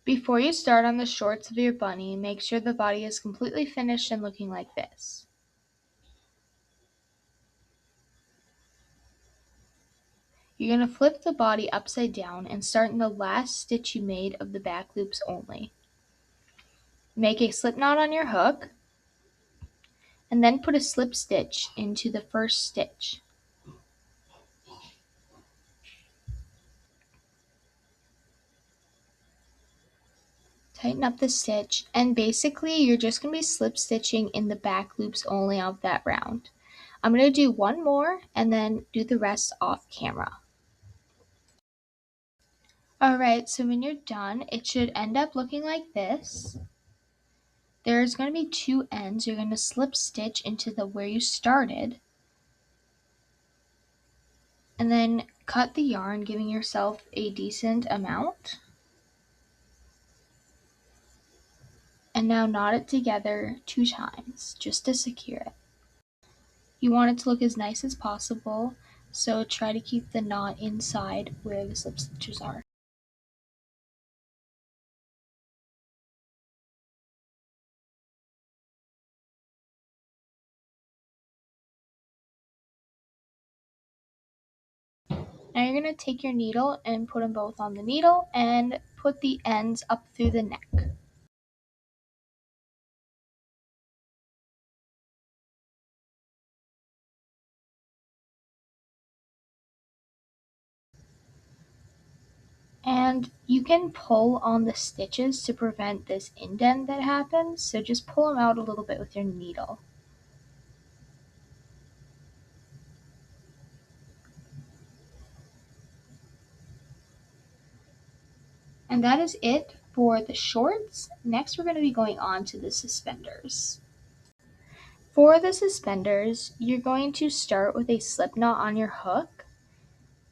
Before you start on the shorts of your bunny, make sure the body is completely finished and looking like this. You're going to flip the body upside down and start in the last stitch you made of the back loops only. Make a slip knot on your hook, and then put a slip stitch into the first stitch. Tighten up the stitch, and basically you're just going to be slip stitching in the back loops only of that round. I'm going to do one more and then do the rest off camera. Alright, so when you're done, it should end up looking like this. There's going to be two ends. You're going to slip stitch into the where you started, and then cut the yarn, giving yourself a decent amount. And now knot it together 2 times just to secure it. You want it to look as nice as possible, so try to keep the knot inside where the slip stitches are. Now you're going to take your needle and put them both on the needle and put the ends up through the neck. And you can pull on the stitches to prevent this indent that happens, so just pull them out a little bit with your needle. And that is it for the shorts. Next we're going to be going on to the suspenders. For the suspenders, you're going to start with a slip knot on your hook,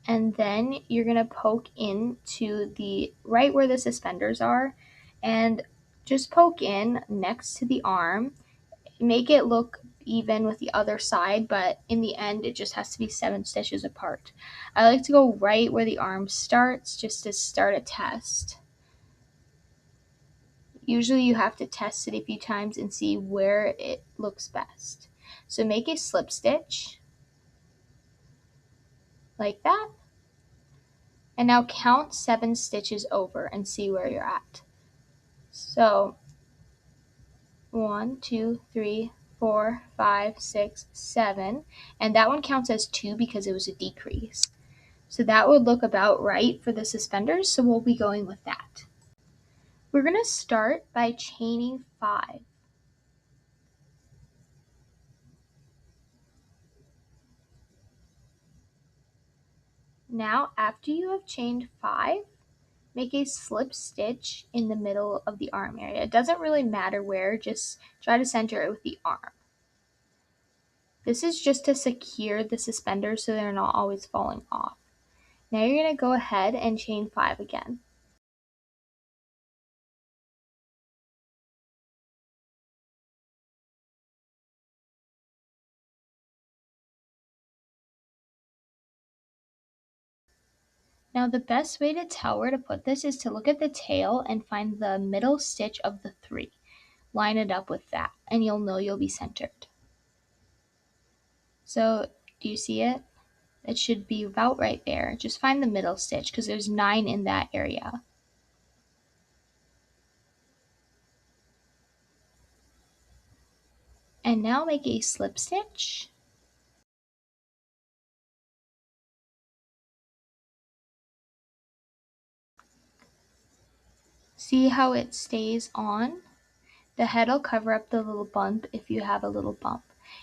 and then you're going to poke into the right where the suspenders are, and just poke in next to the arm. Make it look even with the other side, but in the end it just has to be 7 stitches apart. I like to go right where the arm starts just to start a test. Usually you have to test it a few times and see where it looks best. So make a slip stitch like that, and now count 7 stitches over and see where you're at. So 1, 2, 3, 4, 5, 6, 7, and that one counts as 2 because it was a decrease. So that would look about right for the suspenders, so we'll be going with that. We're going to start by chaining 5. Now, after you have chained 5, make a slip stitch in the middle of the arm area. It doesn't really matter where, just try to center it with the arm. This is just to secure the suspenders so they're not always falling off. Now you're going to go ahead and chain 5 again. Now the best way to tell where to put this is to look at the tail and find the middle stitch of the 3. Line it up with that, and you'll know you'll be centered. So, do you see it? It should be about right there. Just find the middle stitch because there's 9 in that area. And now make a slip stitch. See how it stays on? The head will cover up the little bump if you have a little bump.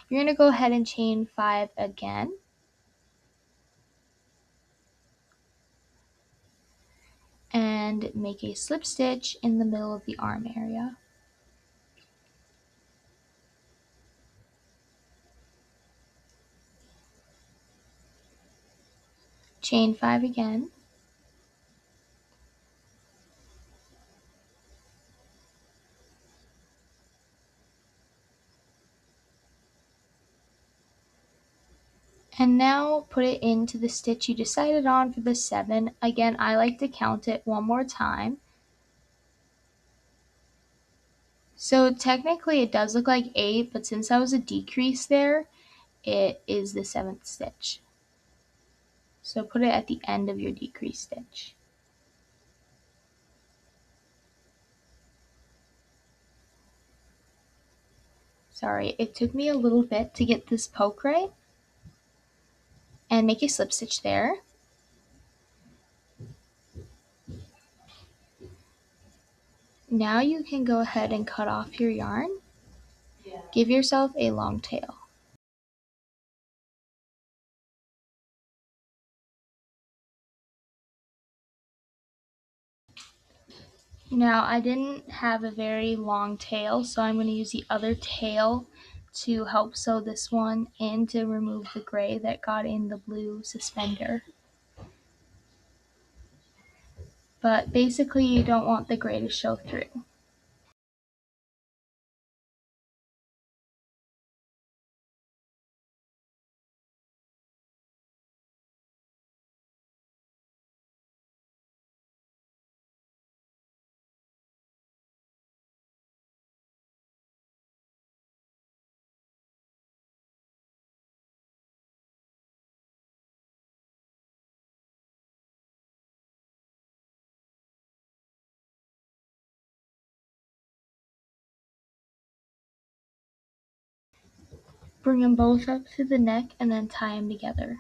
You're going to go ahead and chain 5 again. And make a slip stitch in the middle of the arm area. Chain 5 again. And now put it into the stitch you decided on for the 7. Again, I like to count it one more time. So technically it does look like 8, but since that was a decrease there, it is the 7th stitch. So put it at the end of your decrease stitch. Sorry, it took me a little bit to get this poke right. And make a slip stitch there. Now you can go ahead and cut off your yarn. Give yourself a long tail. Now I didn't have a very long tail, so I'm going to use the other tail to help sew this one in to remove the gray that got in the blue suspender. But basically you don't want the gray to show through. Bring them both up to the neck and then tie them together.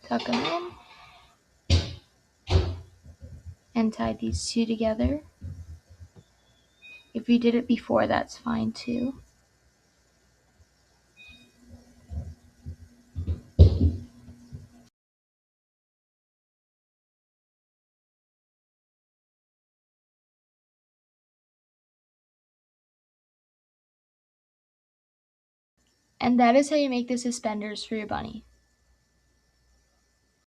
Tuck them in and tie these two together. If you did it before, that's fine too. And that is how you make the suspenders for your bunny.